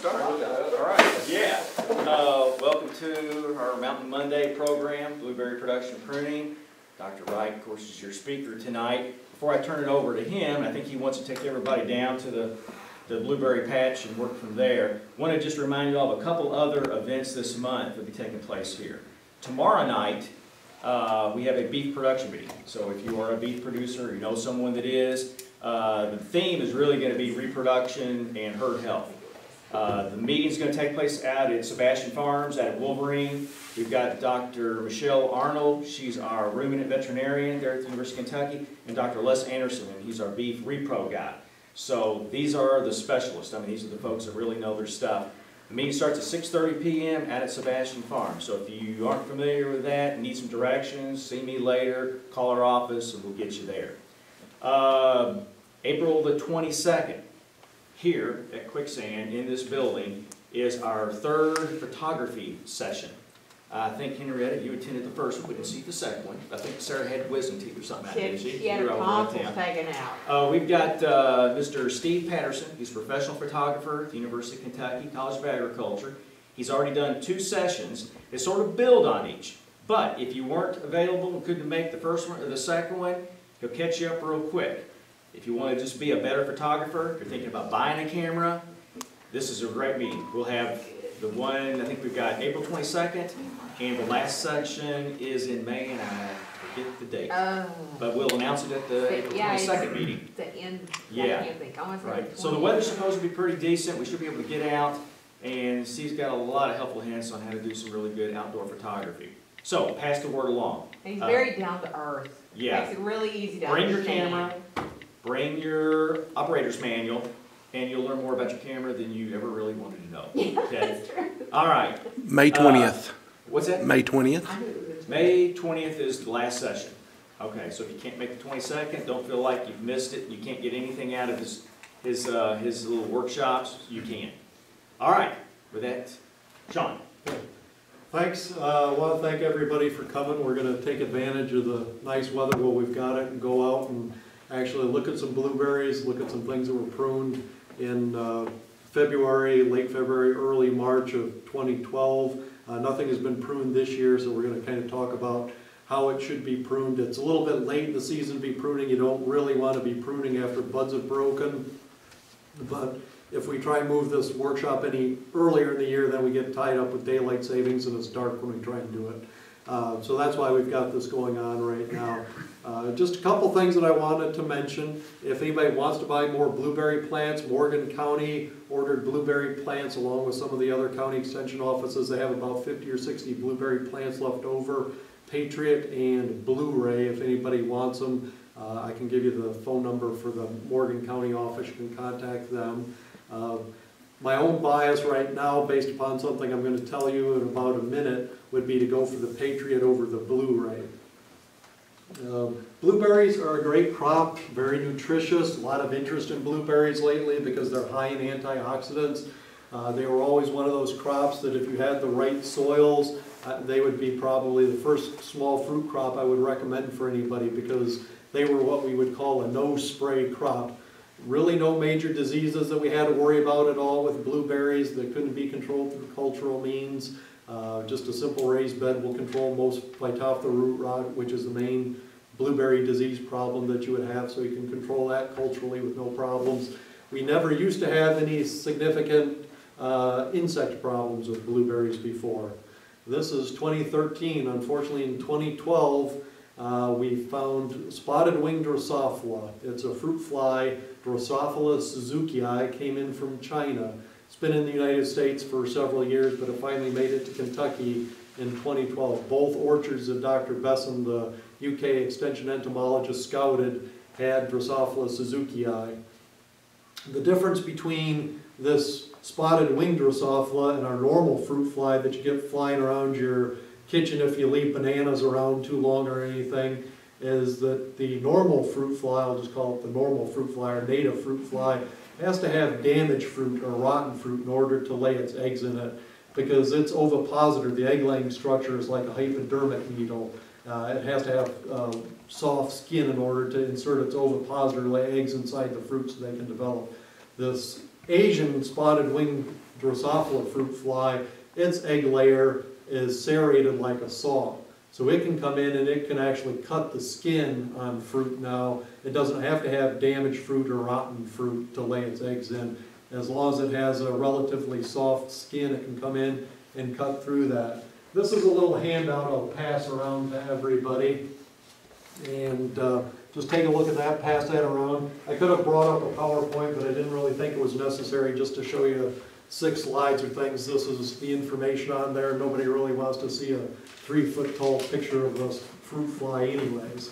start. All right, yeah. Welcome to our Mountain Monday program, Blueberry Production Pruning. Dr. Wright, of course, is your speaker tonight. Before I turn it over to him, I think he wants to take everybody down to the blueberry patch and work from there. I want to just remind you all of a couple other events this month that will be taking place here. Tomorrow night, we have a beef production meeting. So if you are a beef producer, or you know someone that is, the theme is really going to be reproduction and herd health. The meeting is going to take place out at Sebastian Farms, out at Wolverine. We've got Dr. Michelle Arnold. She's our ruminant veterinarian there at the University of Kentucky. And Dr. Les Anderson, and he's our beef repro guy. So these are the specialists. I mean, these are the folks that really know their stuff. The meeting starts at 6:30 p.m. out at Sebastian Farms. So if you aren't familiar with that and need some directions, see me later, call our office, and we'll get you there. April the 22nd, here at Quicksand in this building, is our third photography session. I think, Henrietta, you attended the first one, we didn't see the second one. I think Sarah had wisdom teeth or something out there, didn't she? She had her tonsils taken out. We've got Mr. Steve Patterson. He's a professional photographer at the University of Kentucky College of Agriculture. He's already done 2 sessions. They sort of build on each. But if you weren't available and couldn't make the first one or the second one, he'll catch you up real quick. If you want to just be a better photographer, if you're thinking about buying a camera, this is a great meeting. We'll have the one, I think we've got April 22nd, and the last section is in May, and I forget the date. But we'll announce it at the April 22nd meeting. The end. Yeah. Right. So the weather's supposed to be pretty decent. We should be able to get out, and Steve's got a lot of helpful hints on how to do some really good outdoor photography. So pass the word along. And he's very down to earth. Yeah. Makes it really easy to bring understand. your camera, bring your operator's manual, and you'll learn more about your camera than you ever really wanted to know. Yeah, okay? that's true. All right. May 20th. What's that? May 20th. May 20th is the last session. Okay, so if you can't make the 22nd, don't feel like you've missed it. You can't get anything out of his little workshops. You can. All right. With that, Sean. Thanks. I want to thank everybody for coming. We're going to take advantage of the nice weather while we've got it and go out and actually look at some blueberries, look at some things that were pruned in February, late February, early March of 2012. Nothing has been pruned this year, so we're going to kind of talk about how it should be pruned. It's a little bit late in the season to be pruning. You don't really want to be pruning after buds have broken. But if we try and move this workshop any earlier in the year, then we get tied up with daylight savings and it's dark when we try and do it. So that's why we've got this going on right now. Just a couple things that I wanted to mention. If anybody wants to buy more blueberry plants, Morgan County ordered blueberry plants along with some of the other county extension offices. They have about 50 or 60 blueberry plants left over. Patriot and Blu-ray, if anybody wants them. I can give you the phone number for the Morgan County office. You can contact them. My own bias right now, based upon something I'm going to tell you in about a minute, would be to go for the Patriot over the Blu-ray. Blueberries are a great crop, very nutritious, a lot of interest in blueberries lately because they're high in antioxidants. They were always one of those crops that if you had the right soils, they would be probably the first small fruit crop I would recommend for anybody because they were what we would call a no-spray crop. Really no major diseases that we had to worry about at all with blueberries that couldn't be controlled through cultural means. Just a simple raised bed will control most Phytophthora root rot, which is the main blueberry disease problem that you would have, so you can control that culturally with no problems. We never used to have any significant insect problems with blueberries before. This is 2013. Unfortunately, in 2012, we found spotted winged Drosophila. It's a fruit fly. Drosophila suzuki'i came in from China. It's been in the United States for several years, but it finally made it to Kentucky in 2012. Both orchards that Dr. Besson, the UK extension entomologist, scouted had Drosophila suzuki'i. The difference between this spotted winged Drosophila and our normal fruit fly that you get flying around your kitchen if you leave bananas around too long or anything is that the normal fruit fly, I'll just call it the normal fruit fly or native fruit fly, has to have damaged fruit or rotten fruit in order to lay its eggs in it because its ovipositor, the egg-laying structure, is like a hypodermic needle. It has to have soft skin in order to insert its ovipositor, lay eggs inside the fruit so they can develop. This Asian spotted winged Drosophila fruit fly, its egg layer is serrated like a saw. So it can come in and it can actually cut the skin on fruit now. It doesn't have to have damaged fruit or rotten fruit to lay its eggs in. As long as it has a relatively soft skin, it can come in and cut through that. This is a little handout I'll pass around to everybody. And just take a look at that, pass that around. I could have brought up a PowerPoint, but I didn't really think it was necessary just to show you 6 slides or things. This is the information on there. Nobody really wants to see a 3-foot tall picture of a fruit fly anyways.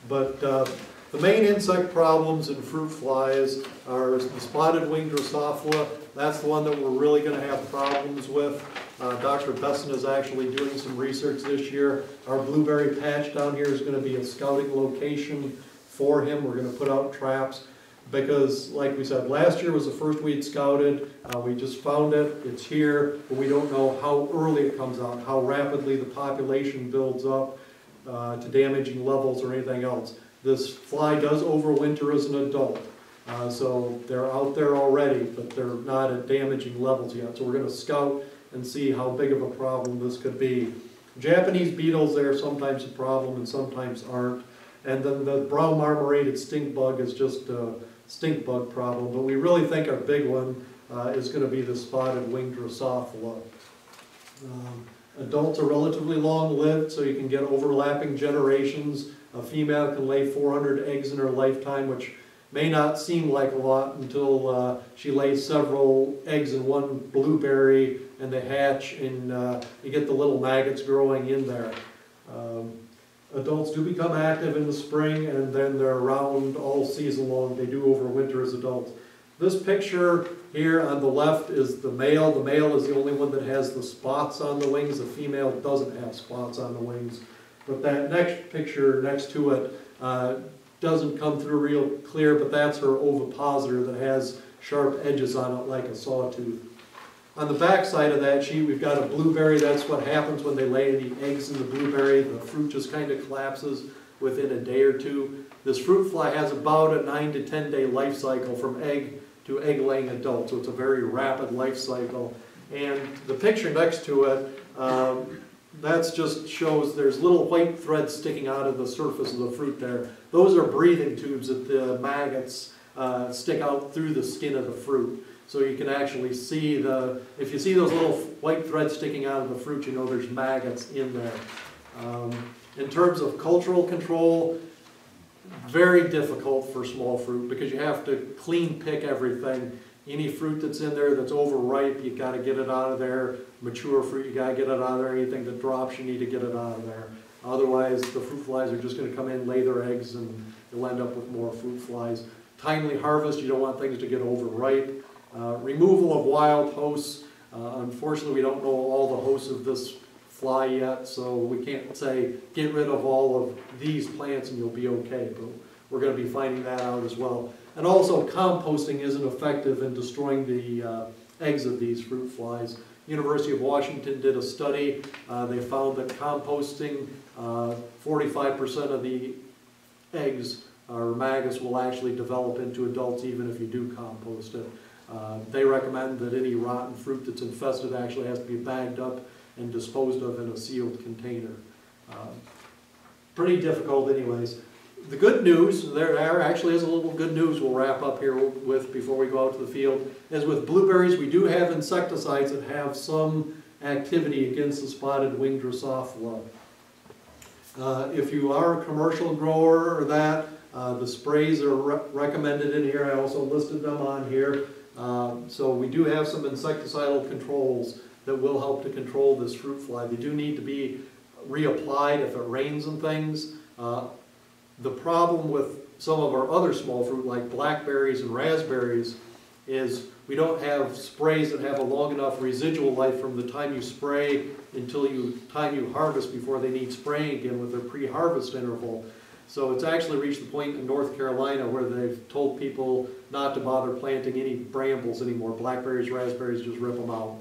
But the main insect problems in fruit flies are the spotted wing Drosophila. That's the one that we're really going to have problems with. Dr. Besson is actually doing some research this year. Our blueberry patch down here is going to be a scouting location for him. We're going to put out traps because, like we said, last year was the first we'd scouted. We just found it. It's here, but we don't know how early it comes out, how rapidly the population builds up to damaging levels or anything else. This fly does overwinter as an adult. So they're out there already, but they're not at damaging levels yet. So we're going to scout and see how big of a problem this could be. Japanese beetles, they're sometimes a problem and sometimes aren't. And then the brown marmorated stink bug is just a stink bug problem. But we really think our big one is going to be the spotted winged Drosophila. Adults are relatively long-lived, so you can get overlapping generations. A female can lay 400 eggs in her lifetime, which may not seem like a lot until she lays several eggs in one blueberry and they hatch and you get the little maggots growing in there. Adults do become active in the spring and then they're around all season long. They do overwinter as adults. This picture here on the left is the male. The male is the only one that has the spots on the wings. The female doesn't have spots on the wings. But that next picture next to it doesn't come through real clear, but that's her ovipositor that has sharp edges on it like a sawtooth. On the back side of that sheet, we've got a blueberry. That's what happens when they lay any eggs in the blueberry. The fruit just kind of collapses within a day or two. This fruit fly has about a 9 to 10 day life cycle from egg to egg-laying adult, so it's a very rapid life cycle. And the picture next to it, that just shows there's little white threads sticking out of the surface of the fruit there. Those are breathing tubes that the maggots stick out through the skin of the fruit. So you can actually see if you see those little white threads sticking out of the fruit, you know there's maggots in there. In terms of cultural control, very difficult for small fruit because you have to clean pick everything. Any fruit that's in there that's overripe, you've got to get it out of there. Mature fruit, you got to get it out of there. Anything that drops, you need to get it out of there. Otherwise, the fruit flies are just going to come in, lay their eggs, and you'll end up with more fruit flies. Timely harvest, you don't want things to get overripe. Removal of wild hosts. Unfortunately, we don't know all the hosts of this fly yet, so we can't say get rid of all of these plants and you'll be okay, but we're going to be finding that out as well. And also, composting isn't effective in destroying the eggs of these fruit flies. University of Washington did a study. They found that composting, 45% of the eggs or maggots will actually develop into adults even if you do compost it. They recommend that any rotten fruit that's infested actually has to be bagged up and disposed of in a sealed container. Pretty difficult anyways. The good news, there actually is a little good news we'll wrap up here with before we go out to the field, is with blueberries we do have insecticides that have some activity against the spotted winged Drosophila. If you are a commercial grower or that, the sprays are recommended in here. I also listed them on here. So we do have some insecticidal controls that will help to control this fruit fly. They do need to be reapplied if it rains and things. The problem with some of our other small fruit like blackberries and raspberries is we don't have sprays that have a long enough residual life from the time you spray until time you harvest before they need spraying again with their pre-harvest interval. So it's actually reached the point in North Carolina where they've told people not to bother planting any brambles anymore. Blackberries, raspberries, just rip them out.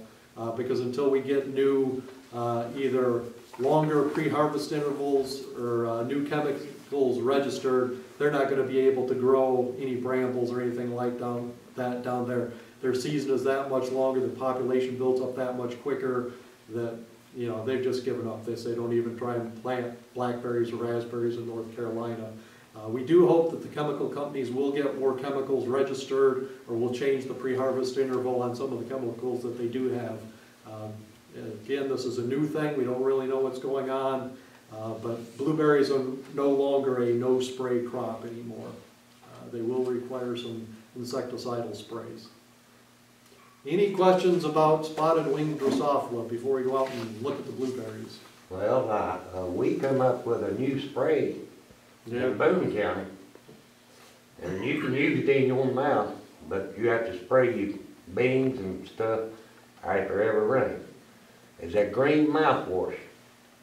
Because until we get new either longer pre-harvest intervals or new chemicals registered, they're not going to be able to grow any brambles or anything like that down there. their season is that much longer, the population builds up that much quicker, that, you know, they've just given up. They say don't even try and plant blackberries or raspberries in North Carolina. We do hope that the chemical companies will get more chemicals registered, or will change the pre-harvest interval on some of the chemicals that they do have. Again, this is a new thing, we don't really know what's going on, but blueberries are no longer a no-spray crop anymore. They will require some insecticidal sprays. Any questions about spotted winged Drosophila before we go out and look at the blueberries? Well, we come up with a new spray in Boone County, and you can use it in your mouth, but you have to spray your beans and stuff after every rain. It's that green mouthwash.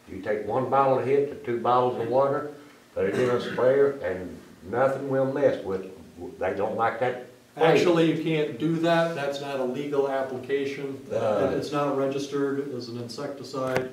You take 1 bottle of it to 2 bottles of water, put it in a sprayer, and nothing will mess with it. They don't like that. Actually, you can't do that. That's not a legal application. It's not registered as an insecticide.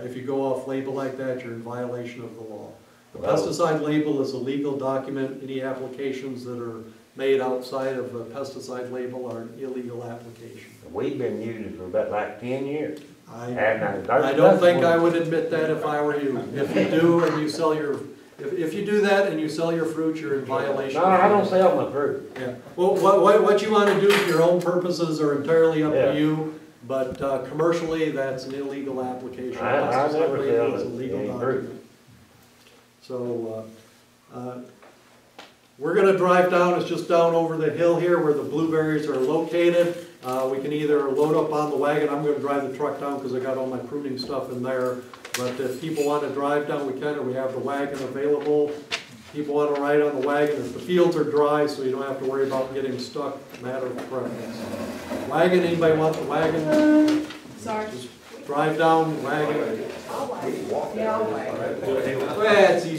If you go off label like that, you're in violation of the law. The pesticide label is a legal document. Any applications that are made outside of a pesticide label are an illegal application. We've been using it for about like 10 years. I don't think I would admit that if I were you. If you do and you sell your, if you do that and you sell your fruit, you're in violation. No, I don't sell my fruit. Yeah. Well, what you want to do for your own purposes are entirely up to you, but commercially, that's an illegal application. I never sell It's a legal any document. fruit. So, we're gonna drive down, it's just down over the hill here where the blueberries are located. We can either load up on the wagon, I'm gonna drive the truck down because I got all my pruning stuff in there. But if people want to drive down, we can, or we have the wagon available. People want to ride on the wagon, if the fields are dry, so you don't have to worry about getting stuck, matter of preference. Wagon, anybody want the wagon? Sorry. Just drive down, wagon. I'll wait. Yeah, I'll wait. Well, it's easy